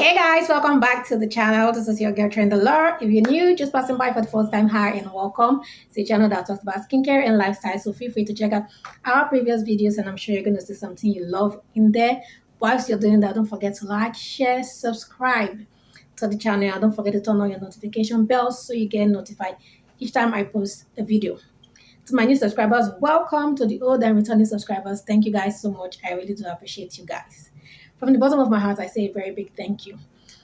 Hey guys, welcome back to the channel. This is your girl Trend Lore. If you're new, just passing by for the first time, hi and welcome. It's a channel that talks about skincare and lifestyle, so feel free to check out our previous videos and I'm sure you're going to see something you love in there. Whilst you're doing that, don't forget to like, share, subscribe to the channel and don't forget to turn on your notification bell so you get notified each time I post a video. To my new subscribers, welcome. To the old and returning subscribers, thank you guys so much. I really do appreciate you guys. From the bottom of my heart, I say a very big thank you.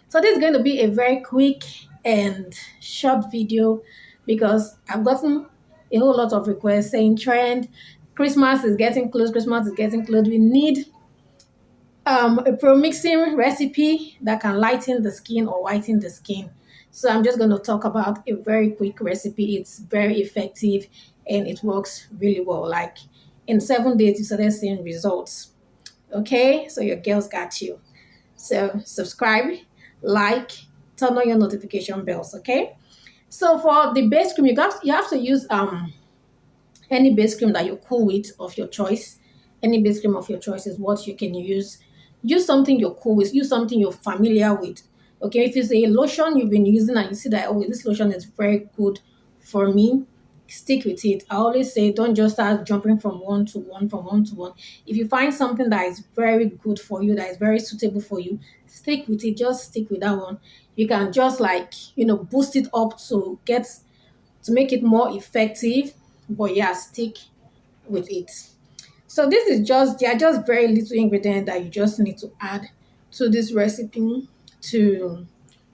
So this is going to be a very quick and short video because I've gotten a whole lot of requests saying, Trend, Christmas is getting close, Christmas is getting close. We need a pro-mixing recipe that can lighten the skin or whiten the skin. So I'm just going to talk about a very quick recipe. It's very effective and it works really well. Like in 7 days, you started seeing results. Okay, so your girls got you. So subscribe, like, turn on your notification bells. Okay, so for the base cream, you have to use any base cream that you're cool with of your choice. Any base cream of your choice is what you can use. Use something you're cool with. Use something you're familiar with. Okay, if it's a lotion you've been using and you see that, oh, this lotion is very good for me, stick with it. I always say don't just start jumping from one to one, from one to one. If you find something that is very good for you, that is very suitable for you, stick with it. Just stick with that one. You can just boost it up to make it more effective, but yeah, stick with it. So this is they are just very little ingredients that you just need to add to this recipe to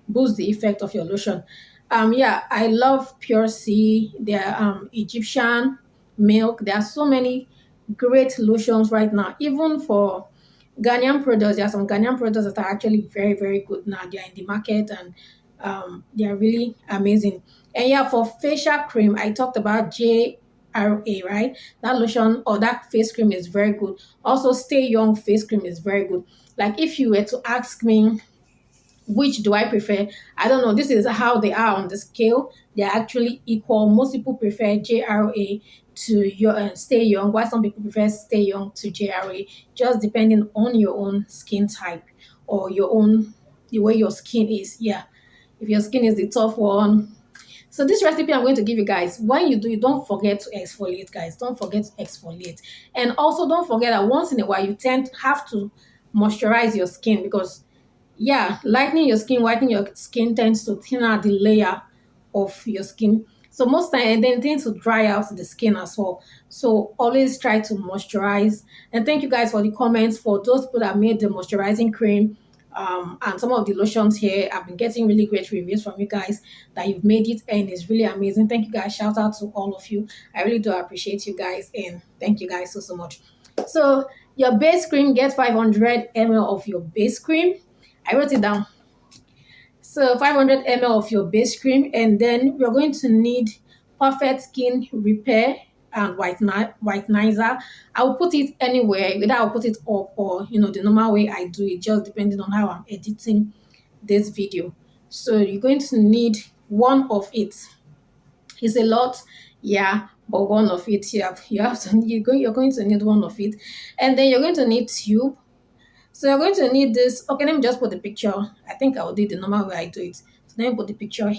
boost the effect of your lotion. Yeah, I love Pure C. There are Egyptian milk. There are so many great lotions right now. Even for Ghanaian products, there are some Ghanaian products that are actually very, very good now. They are in the market and they are really amazing. And yeah, for facial cream, I talked about JRA, right? That lotion or that face cream is very good. Also, Stay Young face cream is very good. Like if you were to ask me, which do I prefer? I don't know. This is how they are on the scale. They're actually equal. Most people prefer JRA to your Stay Young, while some people prefer Stay Young to JRA, just depending on your own skin type or the way your skin is. Yeah, if your skin is the tough one. So this recipe I'm going to give you guys, when you do it, don't forget to exfoliate, guys. Don't forget to exfoliate. And also don't forget that once in a while, you have to moisturize your skin because yeah, lightening your skin, whitening your skin tends to thin out the layer of your skin. So most time, and then tends to dry out the skin as well. So always try to moisturize. And thank you guys for the comments. For those people that made the moisturizing cream and some of the lotions here, I've been getting really great reviews from you guys that you've made it and it's really amazing. Thank you guys. Shout out to all of you. I really do appreciate you guys and thank you guys so much. So your base cream, get 500 ml of your base cream. I wrote it down. So 500 ml of your base cream, and then we're going to need Perfect Skin Repair and Whitenizer. I'll put it anywhere, whether I'll put it up or the normal way I do it, just depending on how I'm editing this video. So you're going to need one of it. It's a lot, yeah, but one of it you're going to need one of it, and then you're going to need tube. So you're going to need this. Okay, let me just put the picture. I think I'll do it the normal way I do it. So let me put the picture here.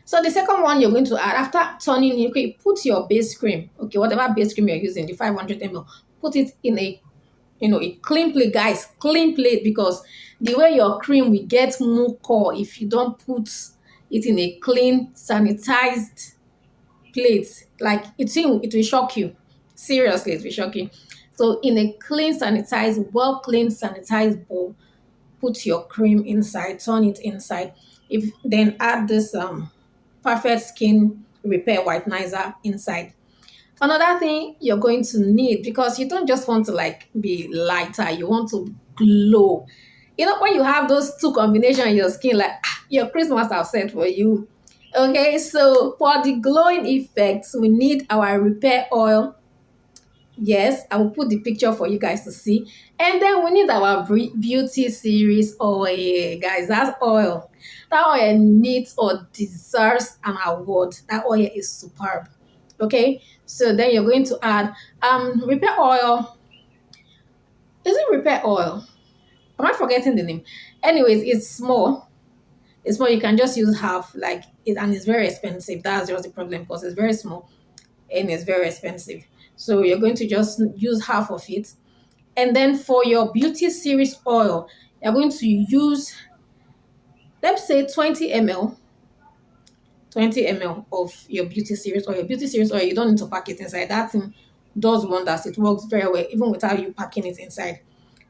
So the second one you're going to add after turning, okay, put your base cream, okay, whatever base cream you're using, the 500 ml, put it in a clean plate, guys, clean plate, because the way your cream will get muco if you don't put it in a clean, sanitized plate. Like it will shock you. Seriously, it will shock you. So in a clean, sanitized, well cleaned, sanitized bowl, put your cream inside, turn it inside. If then add this Perfect Skin Repair Whitenizer inside. Another thing you're going to need, because you don't just want to like be lighter, you want to glow. when you have those two combination in your skin, like your Christmas have set for you. Okay, so for the glowing effects, we need our repair oil. Yes, I will put the picture for you guys to see. And then we need our beauty series oil, guys. That's oil. That oil needs or deserves an award. That oil is superb. Okay, so then you're going to add repair oil. Is it repair oil? Am I forgetting the name? Anyways, it's small. It's small. You can just use half, like it, and it's very expensive. That's just the problem because it's very small and it's very expensive. So you're going to just use half of it. And then for your beauty series oil, you're going to use, let's say 20 ml, 20 ml of your beauty series oil. Your beauty series oil, you don't need to pack it inside. That thing does wonders. It works very well, even without you packing it inside.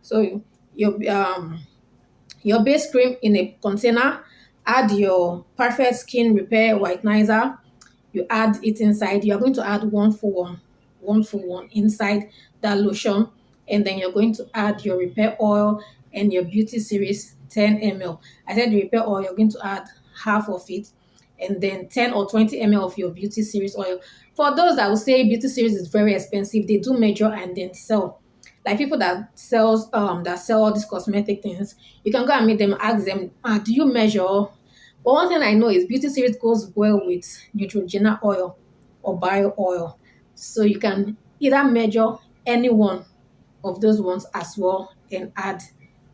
So your base cream in a container, add your perfect skin repair whitenizer, you add it inside. You're going to add one for one inside that lotion, and then you're going to add your repair oil and your beauty series 10 ml. I said the repair oil, you're going to add half of it, and then 10 or 20 ml of your beauty series oil. For those that will say beauty series is very expensive, they do measure and then sell. Like people that sell all these cosmetic things, you can go and meet them, ask them, do you measure? But one thing I know is beauty series goes well with Neutrogena oil or bio oil. So you can either measure any one of those ones as well and add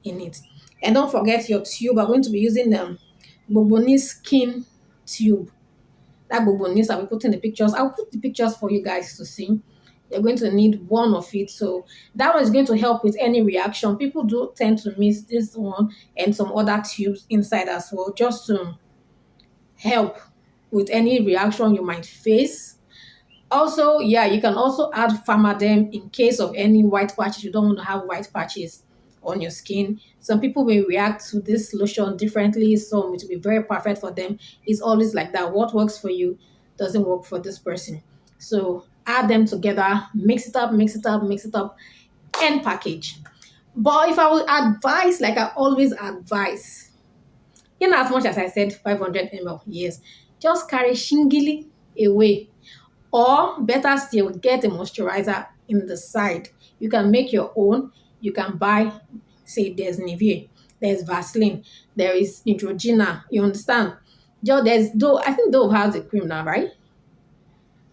in it. And don't forget your tube. I'm going to be using Boboni skin tube. That Boboni that we put in the pictures. I'll put the pictures for you guys to see. You're going to need one of it. So that one is going to help with any reaction. People do tend to miss this one and some other tubes inside as well, just to help with any reaction you might face. Also, yeah, you can also add Pharmadem in case of any white patches. You don't want to have white patches on your skin. Some people may react to this lotion differently, so it will be very perfect for them. It's always like that. What works for you doesn't work for this person. So add them together, mix it up, mix it up, mix it up, and package. But if I would advise, like I always advise, in as much as I said 500 ml, yes, just carry shingili away. Or better still, get a moisturizer in the side. You can make your own. You can buy, say there's Nivea, there's Vaseline, there is Neutrogena. You understand? There's Dove. I think Dove has a cream now, right?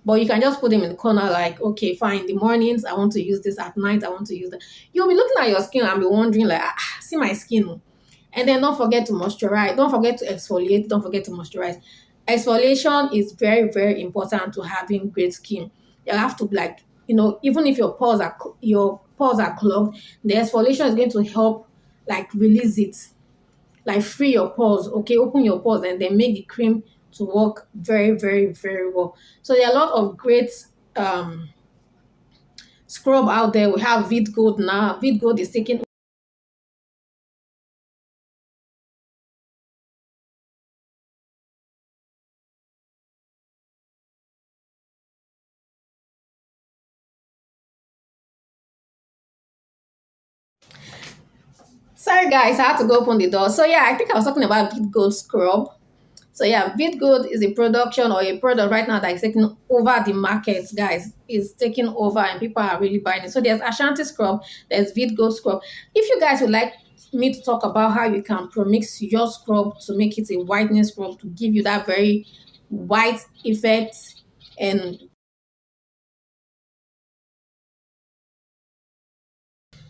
But you can just put them in the corner like, okay, fine. In the mornings, I want to use this. At night, I want to use that. You'll be looking at your skin and be wondering like, see my skin. And then don't forget to moisturize. Don't forget to exfoliate. Don't forget to moisturize. Exfoliation is very, very important to having great skin. You have to even if your pores are clogged, the exfoliation is going to help release it, like free your pores, okay, open your pores and then make the cream to work very, very, very well. So there are a lot of great scrub out there. We have Vid Gold now. Vid Gold is taking. Sorry guys, I had to go open the door. So yeah, I think I was talking about Vid Gold scrub. So yeah, Vid Gold is a production or a product right now that is taking over the market, guys. It's taking over and people are really buying it. So there's Ashanti scrub, there's Vid Gold scrub. If you guys would like me to talk about how you can premix your scrub to make it a whitening scrub to give you that very white effect, and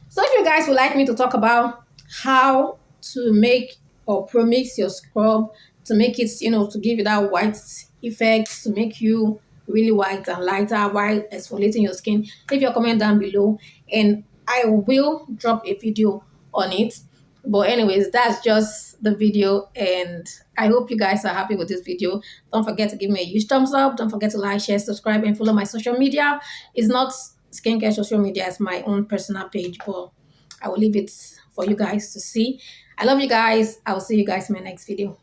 so if you guys would like me to talk about how to make or premix your scrub to make it, to give you that white effect, to make you really white and lighter while exfoliating your skin, leave your comment down below and I will drop a video on it. But anyways, that's just the video and I hope you guys are happy with this video. Don't forget to give me a huge thumbs up. Don't forget to like, share, subscribe, and follow my social media. It's not skincare social media, it's my own personal page, but I will leave it for you guys to see. I love you guys. I will see you guys in my next video.